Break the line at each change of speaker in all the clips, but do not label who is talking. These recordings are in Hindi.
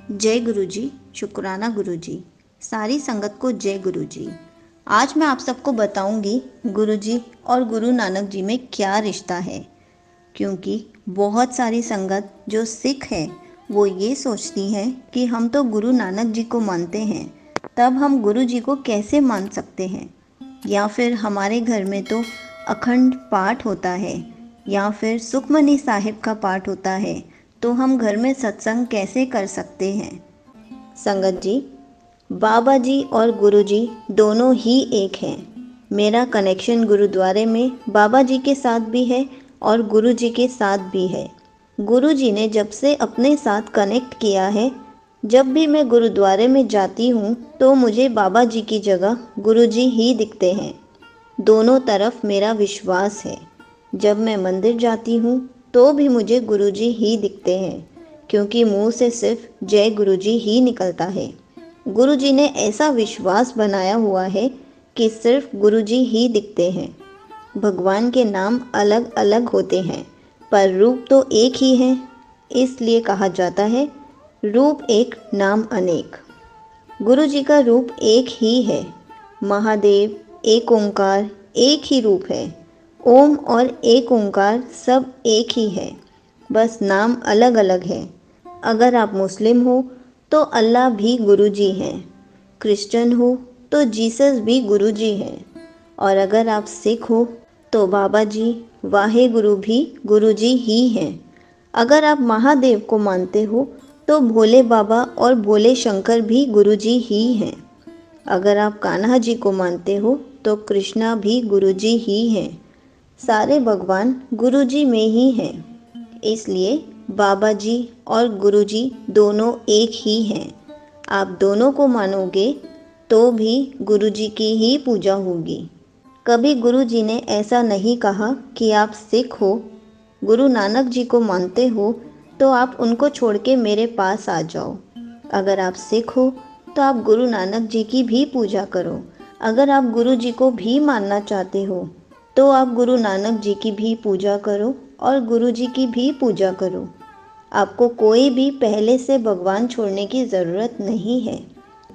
जय गुरु जी। शुक्राना गुरु जी। सारी संगत को जय गुरु जी। आज मैं आप सबको बताऊंगी गुरु जी और गुरु नानक जी में क्या रिश्ता है, क्योंकि बहुत सारी संगत जो सिख है वो ये सोचती है कि हम तो गुरु नानक जी को मानते हैं, तब हम गुरु जी को कैसे मान सकते हैं। या फिर हमारे घर में तो अखंड पाठ होता है या फिर सुखमनी साहिब का पाठ होता है, तो हम घर में सत्संग कैसे कर सकते हैं। संगत जी, बाबा जी और गुरु जी दोनों ही एक हैं। मेरा कनेक्शन गुरुद्वारे में बाबा जी के साथ भी है और गुरु जी के साथ भी है। गुरु जी ने जब से अपने साथ कनेक्ट किया है, जब भी मैं गुरुद्वारे में जाती हूँ तो मुझे बाबा जी की जगह गुरु जी ही दिखते हैं। दोनों तरफ मेरा विश्वास है। जब मैं मंदिर जाती हूँ तो भी मुझे गुरुजी ही दिखते हैं, क्योंकि मुंह से सिर्फ जय गुरुजी ही निकलता है। गुरुजी ने ऐसा विश्वास बनाया हुआ है कि सिर्फ गुरुजी ही दिखते हैं। भगवान के नाम अलग अलग होते हैं पर रूप तो एक ही है, इसलिए कहा जाता है रूप एक नाम अनेक। गुरुजी का रूप एक ही है। महादेव, एक ओंकार एक ही रूप है। ओम और एक ओंकार सब एक ही है, बस नाम अलग अलग है। अगर आप मुस्लिम हो तो अल्लाह भी गुरुजी हैं, क्रिश्चियन हो तो जीसस भी गुरुजी हैं, और अगर आप सिख हो तो बाबा जी वाहे गुरु भी गुरुजी ही हैं। अगर आप महादेव को मानते हो तो भोले बाबा और भोले शंकर भी गुरुजी ही हैं। अगर आप कान्हा जी को मानते हो तो कृष्णा भी गुरुजी ही हैं। सारे भगवान गुरुजी में ही हैं, इसलिए बाबा जी और गुरुजी दोनों एक ही हैं। आप दोनों को मानोगे तो भी गुरुजी की ही पूजा होगी। कभी गुरुजी ने ऐसा नहीं कहा कि आप सिख हो, गुरु नानक जी को मानते हो तो आप उनको छोड़ के मेरे पास आ जाओ। अगर आप सिख हो तो आप गुरु नानक जी की भी पूजा करो। अगर आप गुरु जी को भी मानना चाहते हो तो आप गुरु नानक जी की भी पूजा करो और गुरु जी की भी पूजा करो। आपको कोई भी पहले से भगवान छोड़ने की ज़रूरत नहीं है।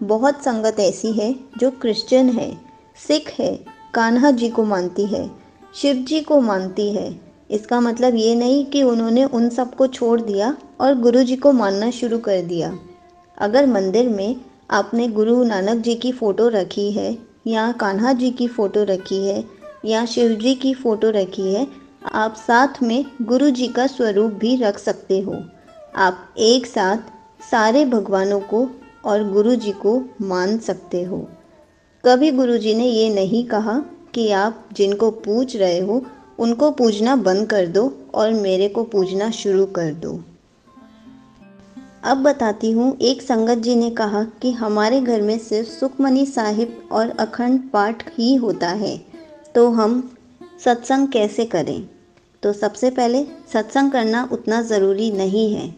बहुत संगत ऐसी है जो क्रिश्चियन है, सिख है, कान्हा जी को मानती है, शिव जी को मानती है। इसका मतलब ये नहीं कि उन्होंने उन सबको छोड़ दिया और गुरु जी को मानना शुरू कर दिया। अगर मंदिर में आपने गुरु नानक जी की फ़ोटो रखी है या कान्हा जी की फ़ोटो रखी है या शिव जी की फ़ोटो रखी है, आप साथ में गुरु जी का स्वरूप भी रख सकते हो। आप एक साथ सारे भगवानों को और गुरु जी को मान सकते हो। कभी गुरु जी ने ये नहीं कहा कि आप जिनको पूज रहे हो उनको पूजना बंद कर दो और मेरे को पूजना शुरू कर दो। अब बताती हूँ, एक संगत जी ने कहा कि हमारे घर में सिर्फ सुखमनी साहिब और अखंड पाठ ही होता है, तो हम सत्संग कैसे करें। तो सबसे पहले सत्संग करना उतना ज़रूरी नहीं है।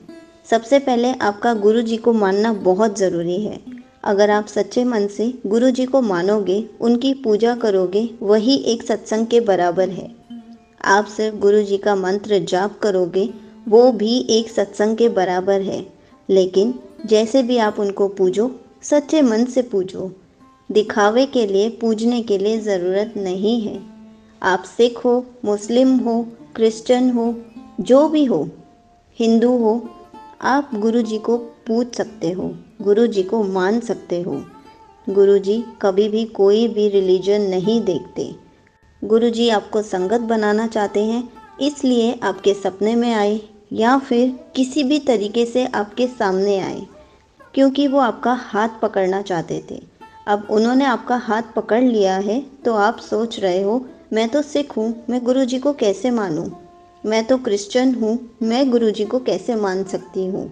सबसे पहले आपका गुरु जी को मानना बहुत ज़रूरी है। अगर आप सच्चे मन से गुरु जी को मानोगे, उनकी पूजा करोगे, वही एक सत्संग के बराबर है। आप सिर्फ गुरु जी का मंत्र जाप करोगे, वो भी एक सत्संग के बराबर है। लेकिन जैसे भी आप उनको पूजो, सच्चे मन से पूजो। दिखावे के लिए पूजने के लिए ज़रूरत नहीं है। आप सिख हो, मुस्लिम हो, क्रिश्चियन हो, जो भी हो, हिंदू हो, आप गुरु जी को पूज सकते हो, गुरु जी को मान सकते हो। गुरु जी कभी भी कोई भी रिलीजन नहीं देखते। गुरु जी आपको संगत बनाना चाहते हैं, इसलिए आपके सपने में आए या फिर किसी भी तरीके से आपके सामने आए, क्योंकि वो आपका हाथ पकड़ना चाहते थे। अब उन्होंने आपका हाथ पकड़ लिया है तो आप सोच रहे हो, मैं तो सिख हूँ, मैं गुरु जी को कैसे मानूँ। मैं तो क्रिश्चियन हूँ, मैं गुरु जी को कैसे मान सकती हूँ।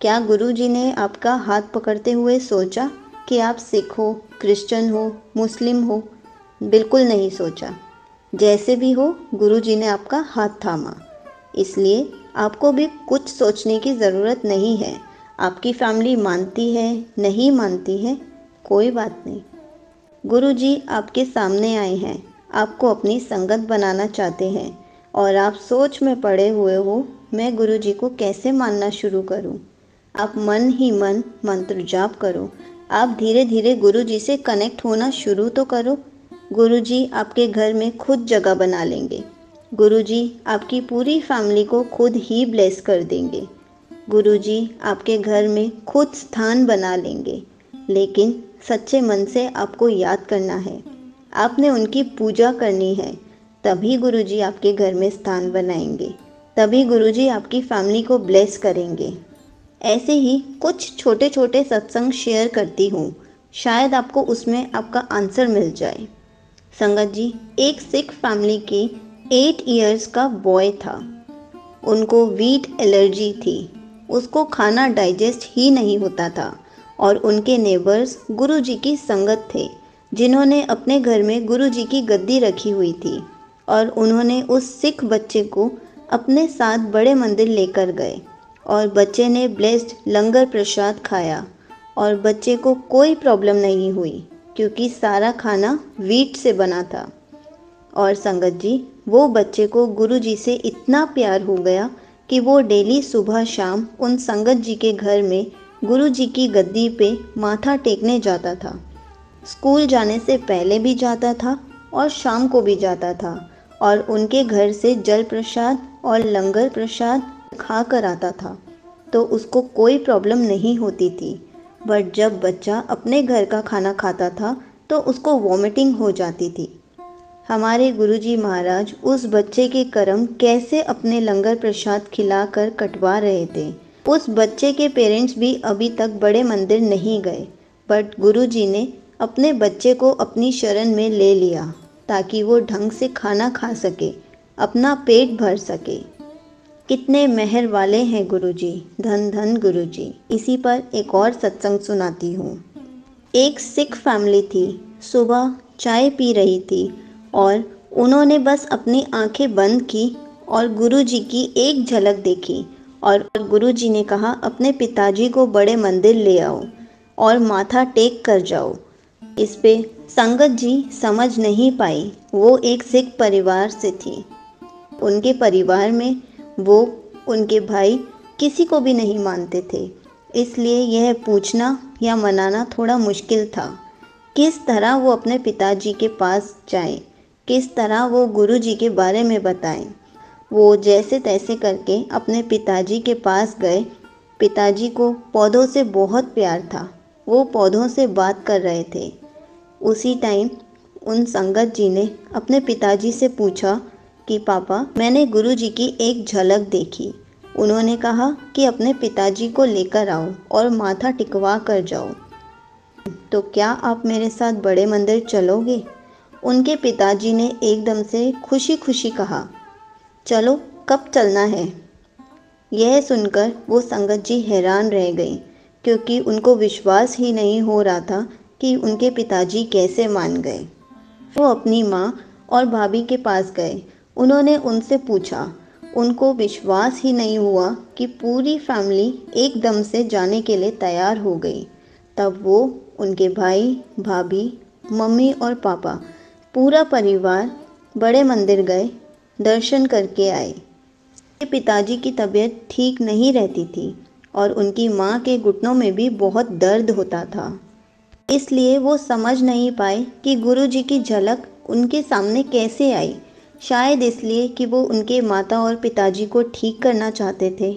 क्या गुरु जी ने आपका हाथ पकड़ते हुए सोचा कि आप सिख हो, क्रिश्चियन हो, मुस्लिम हो? बिल्कुल नहीं सोचा। जैसे भी हो, गुरु जी ने आपका हाथ थामा। इसलिए आपको भी कुछ सोचने की ज़रूरत नहीं है। आपकी फैमिली मानती है, नहीं मानती है, कोई बात नहीं। गुरु जी आपके सामने आए हैं, आपको अपनी संगत बनाना चाहते हैं और आप सोच में पड़े हुए हो, मैं गुरु जी को कैसे मानना शुरू करूं। आप मन ही मन मंत्र जाप करो। आप धीरे धीरे गुरुजी से कनेक्ट होना शुरू तो करो। गुरुजी आपके घर में खुद जगह बना लेंगे। गुरुजी आपकी पूरी फैमिली को खुद ही ब्लेस कर देंगे। गुरुजी आपके घर में खुद स्थान बना लेंगे। लेकिन सच्चे मन से आपको याद करना है, आपने उनकी पूजा करनी है, तभी गुरुजी आपके घर में स्थान बनाएंगे, तभी गुरुजी आपकी फैमिली को ब्लेस करेंगे। ऐसे ही कुछ छोटे छोटे सत्संग शेयर करती हूँ, शायद आपको उसमें आपका आंसर मिल जाए। संगत जी, एक सिख फैमिली के 8 इयर्स का बॉय था। उनको वीट एलर्जी थी। उसको खाना डाइजेस्ट ही नहीं होता था और उनके नेबर्स गुरुजी की संगत थे, जिन्होंने अपने घर में गुरुजी की गद्दी रखी हुई थी और उन्होंने उस सिख बच्चे को अपने साथ बड़े मंदिर लेकर गए और बच्चे ने ब्लेस्ड लंगर प्रसाद खाया और बच्चे को कोई प्रॉब्लम नहीं हुई क्योंकि सारा खाना वीट से बना था। और संगत जी, वो बच्चे को गुरुजी से इतना प्यार हो गया कि वो डेली सुबह शाम उन संगत जी के घर में गुरुजी की गद्दी पे माथा टेकने जाता था। स्कूल जाने से पहले भी जाता था और शाम को भी जाता था और उनके घर से जल प्रसाद और लंगर प्रसाद खा कर आता था, तो उसको कोई प्रॉब्लम नहीं होती थी। बट जब बच्चा अपने घर का खाना खाता था तो उसको वॉमिटिंग हो जाती थी। हमारे गुरुजी महाराज उस बच्चे के कर्म कैसे अपने लंगर प्रसाद खिलाकर कटवा रहे थे। उस बच्चे के पेरेंट्स भी अभी तक बड़े मंदिर नहीं गए, बट गुरुजी ने अपने बच्चे को अपनी शरण में ले लिया ताकि वो ढंग से खाना खा सके, अपना पेट भर सके। कितने मेहर वाले हैं गुरुजी, धन धन गुरुजी। इसी पर एक और सत्संग सुनाती हूँ। एक सिख फैमिली थी। सुबह चाय पी रही थी और उन्होंने बस अपनी आंखें बंद की और गुरुजी की एक झलक देखी और गुरुजी ने कहा, अपने पिताजी को बड़े मंदिर ले आओ और माथा टेक कर जाओ। इस पे संगत जी समझ नहीं पाई। वो एक सिख परिवार से थी। उनके परिवार में वो उनके भाई किसी को भी नहीं मानते थे, इसलिए यह पूछना या मनाना थोड़ा मुश्किल था। किस तरह वो अपने पिताजी के पास जाएं, किस तरह वो गुरुजी के बारे में बताएं। वो जैसे तैसे करके अपने पिताजी के पास गए। पिताजी को पौधों से बहुत प्यार था। वो पौधों से बात कर रहे थे। उसी टाइम उन संगत जी ने अपने पिताजी से पूछा कि पापा, मैंने गुरुजी की एक झलक देखी। उन्होंने कहा कि अपने पिताजी को लेकर आओ और माथा टिकवा कर जाओ। तो क्या आप मेरे साथ बड़े मंदिर चलोगे? उनके पिताजी ने एकदम से खुशी खुशी कहा, चलो, कब चलना है? यह सुनकर वो संगत जी हैरान रह गई, क्योंकि उनको विश्वास ही नहीं हो रहा था कि उनके पिताजी कैसे मान गए। वो अपनी माँ और भाभी के पास गए। उन्होंने उनसे पूछा। उनको विश्वास ही नहीं हुआ कि पूरी फैमिली एकदम से जाने के लिए तैयार हो गई। तब वो, उनके भाई, भाभी, मम्मी और पापा, पूरा परिवार बड़े मंदिर गए, दर्शन करके आए। पिताजी की तबीयत ठीक नहीं रहती थी और उनकी माँ के घुटनों में भी बहुत दर्द होता था। इसलिए वो समझ नहीं पाए कि गुरुजी की झलक उनके सामने कैसे आई। शायद इसलिए कि वो उनके माता और पिताजी को ठीक करना चाहते थे।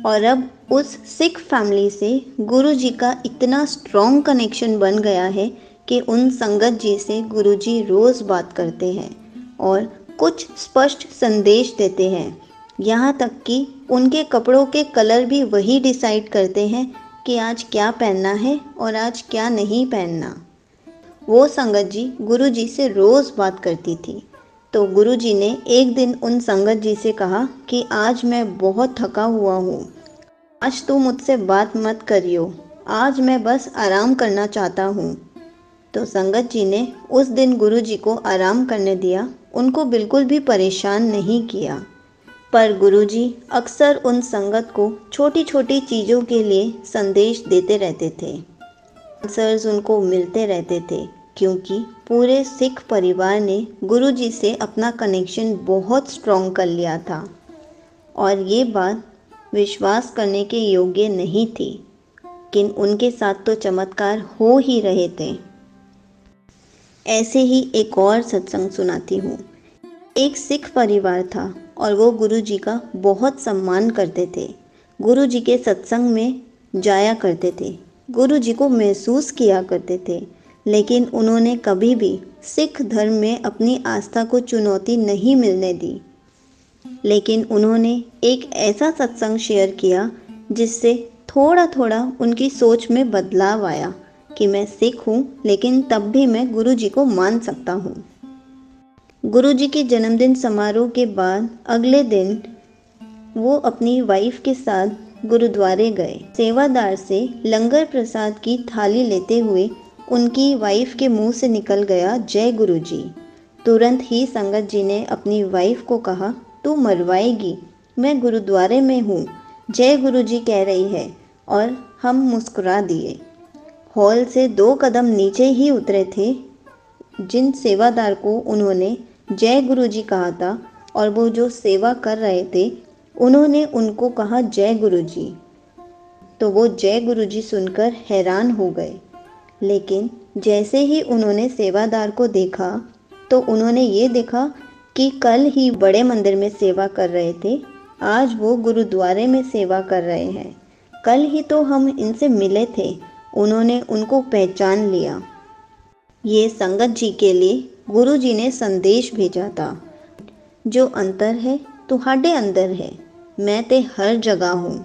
और अब उस सिख फैमिली से गुरुजी का इतना स्ट्रॉन्ग कनेक्शन बन गया है कि उन संगत जी से गुरुजी रोज़ बात करते हैं और कुछ स्पष्ट संदेश देते हैं। यहाँ तक कि उनके कपड़ों के कलर भी वही डिसाइड करते हैं कि आज क्या पहनना है और आज क्या नहीं पहनना। वो संगत जी गुरुजी से रोज़ बात करती थी। तो गुरुजी ने एक दिन उन संगत जी से कहा कि आज मैं बहुत थका हुआ हूँ, आज तू मुझसे बात मत करियो, आज मैं बस आराम करना चाहता हूँ। तो संगत जी ने उस दिन गुरुजी को आराम करने दिया, उनको बिल्कुल भी परेशान नहीं किया। पर गुरुजी अक्सर उन संगत को छोटी छोटी चीज़ों के लिए संदेश देते रहते थे। आंसर्स उनको मिलते रहते थे, क्योंकि पूरे सिख परिवार ने गुरुजी से अपना कनेक्शन बहुत स्ट्रॉन्ग कर लिया था। और ये बात विश्वास करने के योग्य नहीं थी, लेकिन उनके साथ तो चमत्कार हो ही रहे थे। ऐसे ही एक और सत्संग सुनाती हूँ। एक सिख परिवार था और वो गुरुजी का बहुत सम्मान करते थे। गुरुजी के सत्संग में जाया करते थे, गुरुजी को महसूस किया करते थे, लेकिन उन्होंने कभी भी सिख धर्म में अपनी आस्था को चुनौती नहीं मिलने दी। लेकिन उन्होंने एक ऐसा सत्संग शेयर किया जिससे थोड़ा थोड़ा उनकी सोच में बदलाव आया कि मैं सिख हूँ, लेकिन तब भी मैं गुरुजी को मान सकता हूँ। गुरुजी के जन्मदिन समारोह के बाद अगले दिन वो अपनी वाइफ के साथ गुरुद्वारे गए। सेवादार से लंगर प्रसाद की थाली लेते हुए उनकी वाइफ के मुंह से निकल गया, जय गुरुजी। तुरंत ही संगत जी ने अपनी वाइफ को कहा, तू मरवाएगी, मैं गुरुद्वारे में हूँ, जय गुरुजी कह रही है। और हम मुस्कुरा दिए। हॉल से 2 कदम नीचे ही उतरे थे जिन सेवादार को उन्होंने जय गुरुजी कहा था, और वो जो सेवा कर रहे थे उन्होंने उनको कहा जय गुरुजी। तो वो जय गुरुजी सुनकर हैरान हो गए। लेकिन जैसे ही उन्होंने सेवादार को देखा तो उन्होंने ये देखा कि कल ही बड़े मंदिर में सेवा कर रहे थे, आज वो गुरुद्वारे में सेवा कर रहे हैं। कल ही तो हम इनसे मिले थे, उन्होंने उनको पहचान लिया। ये संगत जी के लिए गुरुजी ने संदेश भेजा था, जो अंतर है तुम्हारे अंदर है, मैं ते हर जगह हूँ।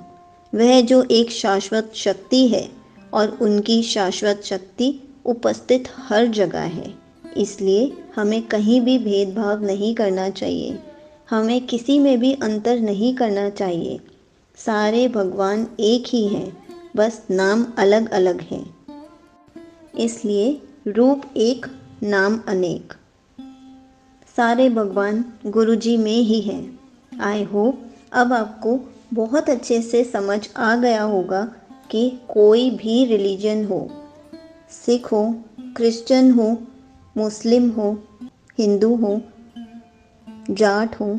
वह जो एक शाश्वत शक्ति है और उनकी शाश्वत शक्ति उपस्थित हर जगह है। इसलिए हमें कहीं भी भेदभाव नहीं करना चाहिए, हमें किसी में भी अंतर नहीं करना चाहिए। सारे भगवान एक ही हैं, बस नाम अलग अलग हैं। इसलिए रूप एक, नाम अनेक। सारे भगवान गुरुजी में ही हैं। आई होप अब आपको बहुत अच्छे से समझ आ गया होगा कि कोई भी रिलीजन हो, सिख हो, क्रिश्चियन हो, मुस्लिम हो, हिंदू हो, जाट हो,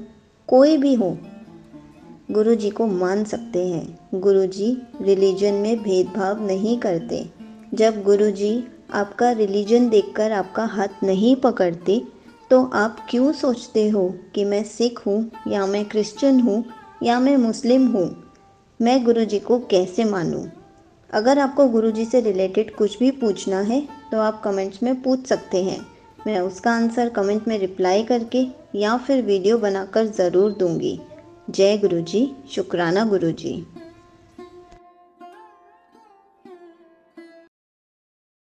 कोई भी हो, गुरुजी को मान सकते हैं। गुरुजी रिलीजन में भेदभाव नहीं करते। जब गुरुजी आपका रिलीजन देखकर आपका हाथ नहीं पकड़ते तो आप क्यों सोचते हो कि मैं सिख हूँ या मैं क्रिश्चियन हूँ या मैं मुस्लिम हूँ, मैं गुरुजी को कैसे मानूँ। अगर आपको गुरुजी से रिलेटेड कुछ भी पूछना है तो आप कमेंट्स में पूछ सकते हैं। मैं उसका आंसर कमेंट में रिप्लाई करके या फिर वीडियो बनाकर ज़रूर दूँगी। जय गुरुजी, शुक्राना गुरुजी।